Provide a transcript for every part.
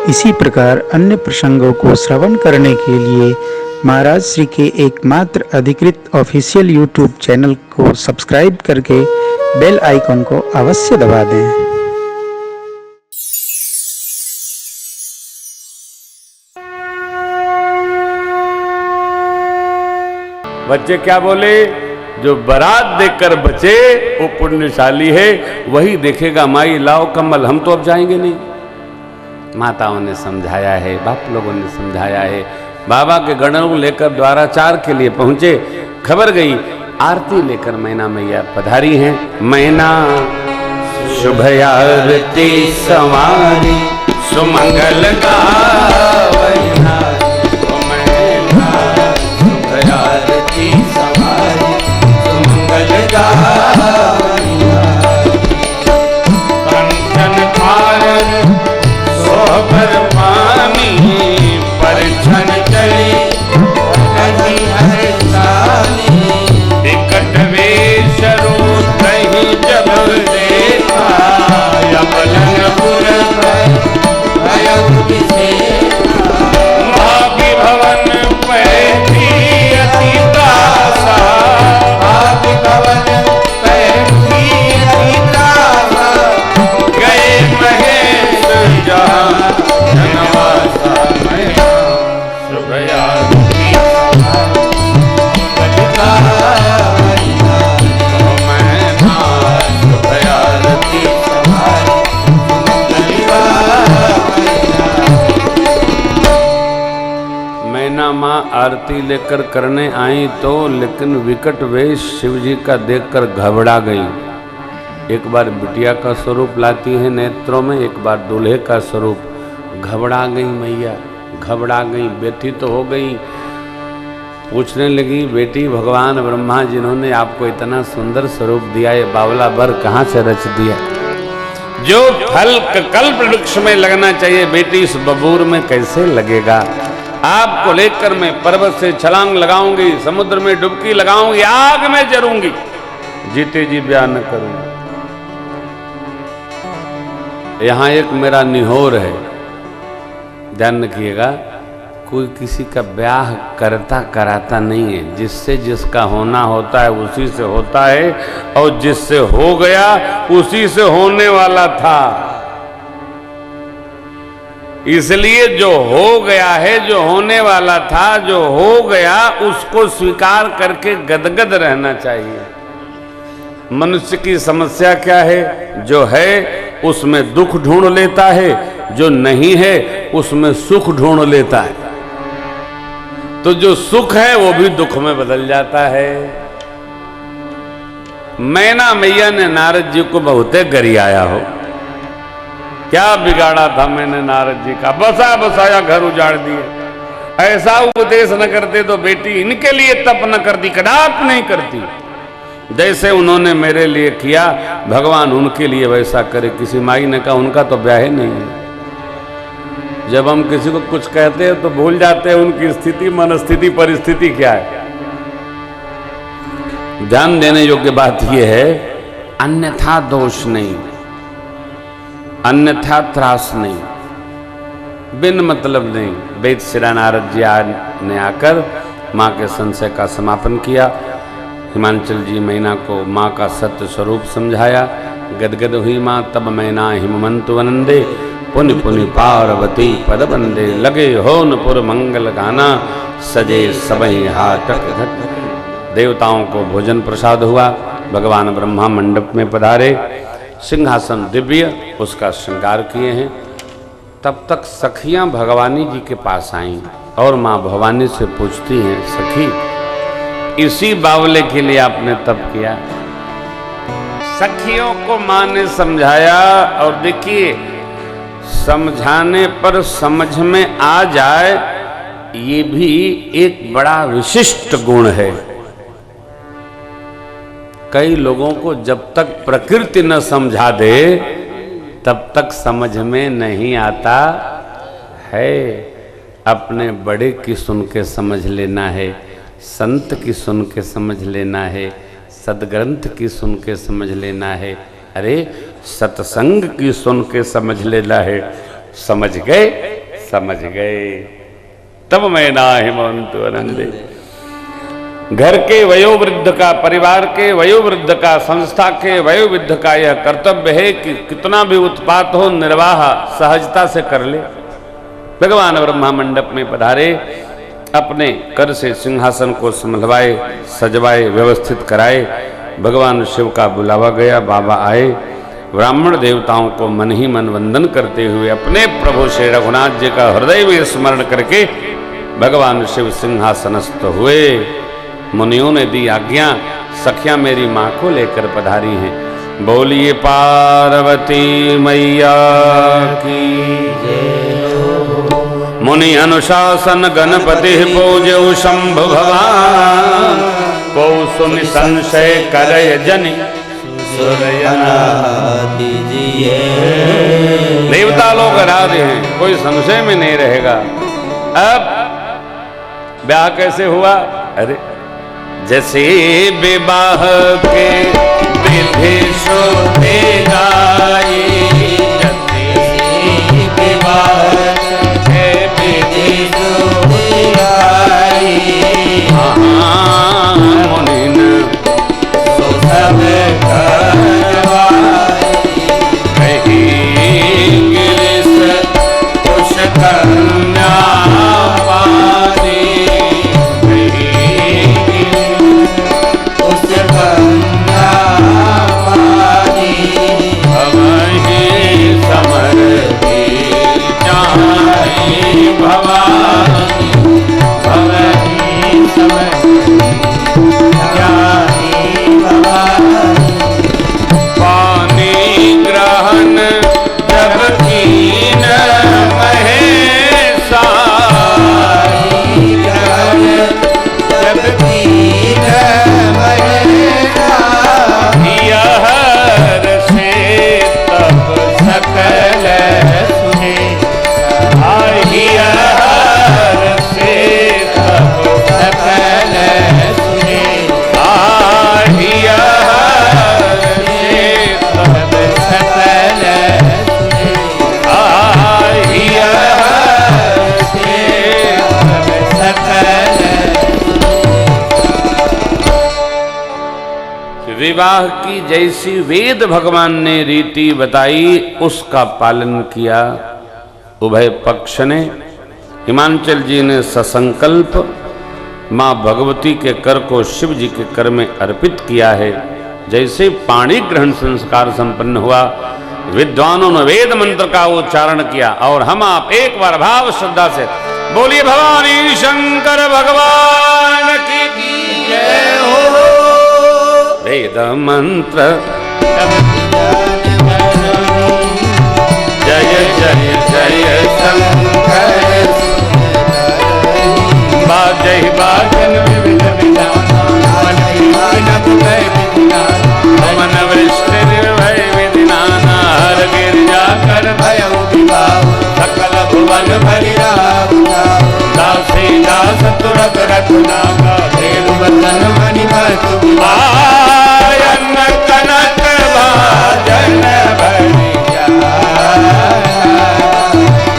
इसी प्रकार अन्य प्रसंगों को श्रवण करने के लिए महाराज श्री के एकमात्र अधिकृत ऑफिशियल यूट्यूब चैनल को सब्सक्राइब करके बेल आइकन को अवश्य दबा दें। बच्चे क्या बोले? जो बारात देखकर बचे वो पुण्यशाली है, वही देखेगा माई लाओ कम्बल। हम तो अब जाएंगे नहीं। माताओं ने समझाया है, बाप लोगों ने समझाया है। बाबा के गणों लेकर द्वाराचार के लिए पहुंचे। खबर गई आरती लेकर मैना मैया पधारी हैं। मैना शुभ आरती सवारी सुमंगल गावई कंचन भारत सोहबर पानी परछन चली कहीं हर साली विकट वेश रूप कहीं जब देखा यमलनपुर भाग्य भवन पैठी अति दासा भाग्य भवन पैठी अति दासा गए महेश जहाँ जनवासा मैना शुभ आरती मैना शुभ आरती मैना माँ आरती लेकर करने आई तो लेकिन विकट वेश शिव जी का देखकर घबरा गई। एक बार बिटिया का स्वरूप लाती है नेत्रों में, एक बार दूल्हे का स्वरूप। घबरा गई मैया, घबरा गई। बेटी तो हो गई। पूछने लगी, बेटी भगवान ब्रह्मा जिन्होंने आपको इतना सुंदर स्वरूप दिया, ये बावला बर कहाँ से रच दिया? जो फल कल्प वृक्ष में लगना चाहिए बेटी इस बबूर में कैसे लगेगा? आपको लेकर मैं पर्वत से छलांग लगाऊंगी, समुद्र में डुबकी लगाऊंगी, आग में जरूंगी, जीते जी ब्याह न करूंगी। यहां एक मेरा निहोर है, ध्यान रखिएगा। कोई किसी का ब्याह करता कराता नहीं है। जिससे जिसका होना होता है उसी से होता है, और जिससे हो गया उसी से होने वाला था। इसलिए जो हो गया है, जो होने वाला था, जो हो गया, उसको स्वीकार करके गदगद रहना चाहिए। मनुष्य की समस्या क्या है? जो है उसमें दुख ढूंढ लेता है, जो नहीं है उसमें सुख ढूंढ लेता है। तो जो सुख है वो भी दुख में बदल जाता है। मैना मैया ने नारद जी को बहुते गरियाया हो। क्या बिगाड़ा था मैंने नारद जी का? बसा बसाया घर उजाड़ दिए। ऐसा उपदेश न करते तो बेटी इनके लिए तप न करती, कदाप नहीं करती। जैसे उन्होंने मेरे लिए किया, भगवान उनके लिए वैसा करे। किसी माई ने कहा उनका तो ब्याह नहीं है। जब हम किसी को कुछ कहते हैं तो भूल जाते हैं उनकी स्थिति, मनस्थिति, परिस्थिति क्या है। ध्यान देने योग्य बात यह है, अन्यथा दोष नहीं, अन्यथा त्रास नहीं, बिन मतलब नहीं। वेद शिरा नारद जी ने आकर माँ के संशय का समापन किया। हिमांचल जी मैना को माँ का सत्य स्वरूप समझाया। गदगद हुई माँ तब मैना हिमवंत वनंदे, पुनि पुनि पार्वती पद बंदे। लगे होनपुर मंगल गाना, सजे सबई हाटक घट। देवताओं को भोजन प्रसाद हुआ। भगवान ब्रह्मा मंडप में पधारे। सिंहासन दिव्य, उसका श्रृंगार किए हैं। तब तक सखियां भगवानी जी के पास आईं और माँ भवानी से पूछती हैं, सखी इसी बावले के लिए आपने तप किया? सखियों को माँ ने समझाया। और देखिए, समझाने पर समझ में आ जाए, ये भी एक बड़ा विशिष्ट गुण है। कई लोगों को जब तक प्रकृति न समझा दे तब तक समझ में नहीं आता है। अपने बड़े की सुन के समझ लेना है, संत की सुन के समझ लेना है, सदग्रंथ की सुन के समझ लेना है, अरे सत्संग की सुन के समझ लेना है। समझ गए, समझ गए। तब मैं नाहि मोहंतु आनंदे। घर के वयोवृद्ध का, परिवार के वयोवृद्ध का, संस्था के वयोवृद्ध का यह कर्तव्य है कि कितना भी उत्पात हो निर्वाह सहजता से कर ले। भगवान ब्रह्मा मंडप में पधारे, अपने कर से सिंहासन को संभलवाए, सजवाए, व्यवस्थित कराए। भगवान शिव का बुलावा गया, बाबा आए। ब्राह्मण देवताओं को मन ही मन वंदन करते हुए अपने प्रभु श्री रघुनाथ जी का हृदय में स्मरण करके भगवान शिव सिंहासनस्थ हुए। मुनियों ने दी आज्ञा, सखियां मेरी मां को लेकर पधारी हैं। बोलिए पार्वती मैया की मुनि अनुशासन गणपति पूज्यौ शंभु भगवान को सुनि संशय करय जनि दीजिए। देवता लोग राधे हैं, कोई संशय में नहीं रहेगा। अब ब्याह कैसे हुआ? अरे जैसे विवाह के विधि सोते गाई, जैसे विवाह के विधि सोते गाई, मुनिन सो सब करवाई, कहीं गिरिश कुश कन्या विवाह की जैसी वेद भगवान ने रीति बताई उसका पालन किया। उभय पक्ष ने, हिमांचल जी ने ससंकल्प मां भगवती के कर को शिव जी के कर में अर्पित किया है। जैसे पाणी ग्रहण संस्कार संपन्न हुआ, विद्वानों ने वेद मंत्र का उच्चारण किया और हम आप एक बार भाव श्रद्धा से बोलिए भवानी शंकर भगवान की जय हो। वेद मंत्र जय जय जय शंकर, बाजै बाजन विविध मन वृष्टि निर्भय विधिनाना, हर गिरजा कर भयउ विभाव, सकल भुवन भरि राम। दासी दास तुरत रघुनाथा, धेनु वदन मणि भस्तु आयन कनक भाजन भरि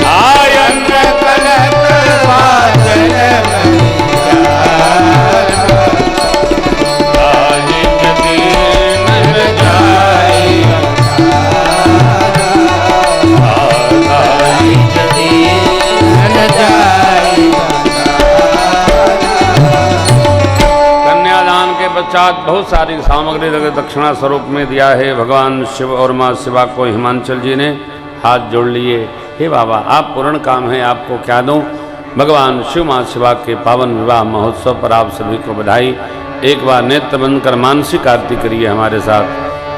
आयन कनक भाजन पश्चात बहुत सारी सामग्री दक्षिणा स्वरूप में दिया है। भगवान शिव और माँ शिवा को हिमांचल जी ने हाथ जोड़ लिए, हे बाबा आप पूर्ण काम है, आपको क्या दूं। भगवान शिव माँ शिवा के पावन विवाह महोत्सव पर आप सभी को बधाई। एक बार नेत्र बंद कर मानसिक आरती करिए हमारे साथ।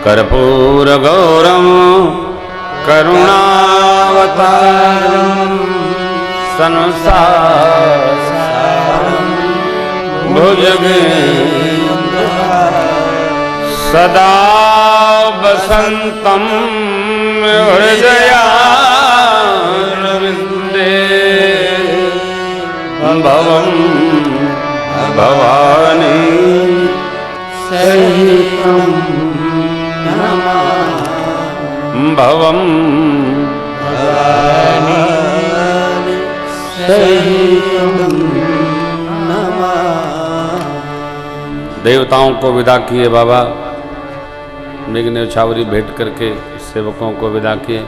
कर्पूर गौरम करुणावतारम संसार भुजगे सदा वसंतम हृदयारविंदे भवं भवानी सहितं भवं भवानी सहितं नमामि। देवताओं को विदा किए बाबा, मेघ न्यौछावरी भेंट करके सेवकों को विदा किए।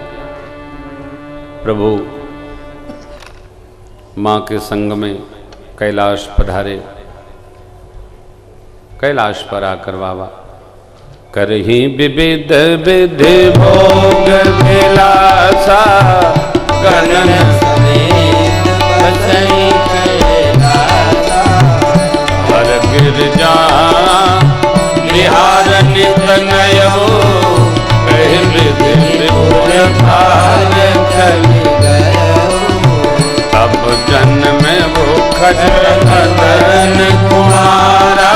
प्रभु माँ के संग में कैलाश पधारे। कैलाश पर आकर बाबा करही विविध विधि भोग विलासा, गगन समेत बसई कैलासा। हर गिरजा बिहार नित नयो, कहि विधि विपुल भार चली गयो। अब जन्म वो खजन कुमारा,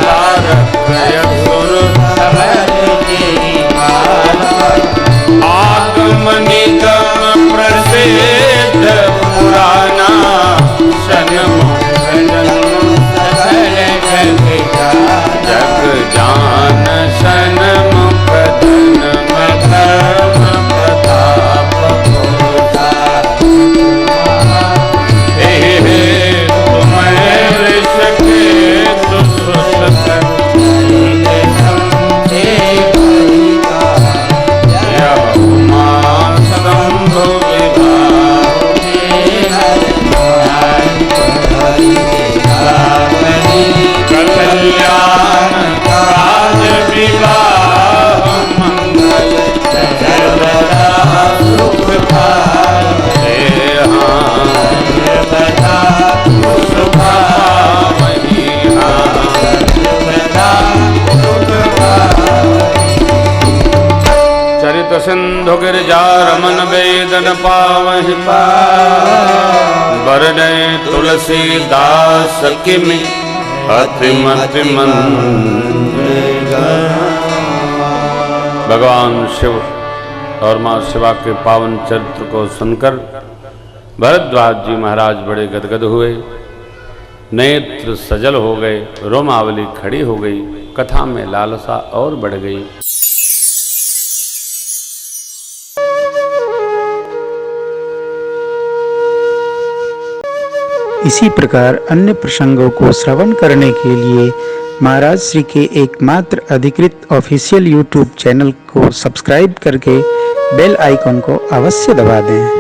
तारक असुर समर के माला। आगम निगम प्रसिद्ध पुराना, सन्मुख सकल जग जाना। जग जान सन्मुख जन्म धर्म प्रताप होता। हे तुम ऋष के सुश्रुत यह उमा शंभु कल्याण काज विवाह मंगल, सर्वदा सुख पाए। सर्वदा सुख पावहि सर्वदा सुख पावहि। चरित सिंधु गिरजा रमन वेदन पावहि वरदे तुलसीदास किमि अति मति भगवान शिव और माँ शिवा के पावन चरित्र को सुनकर भरद्वाज जी महाराज बड़े गदगद हुए, नेत्र सजल हो गए, रोमावली खड़ी हो गई, कथा में लालसा और बढ़ गई। इसी प्रकार अन्य प्रसंगों को श्रवण करने के लिए महाराज श्री के एकमात्र अधिकृत ऑफिशियल यूट्यूब चैनल को सब्सक्राइब करके बेल आइकन को अवश्य दबा दें।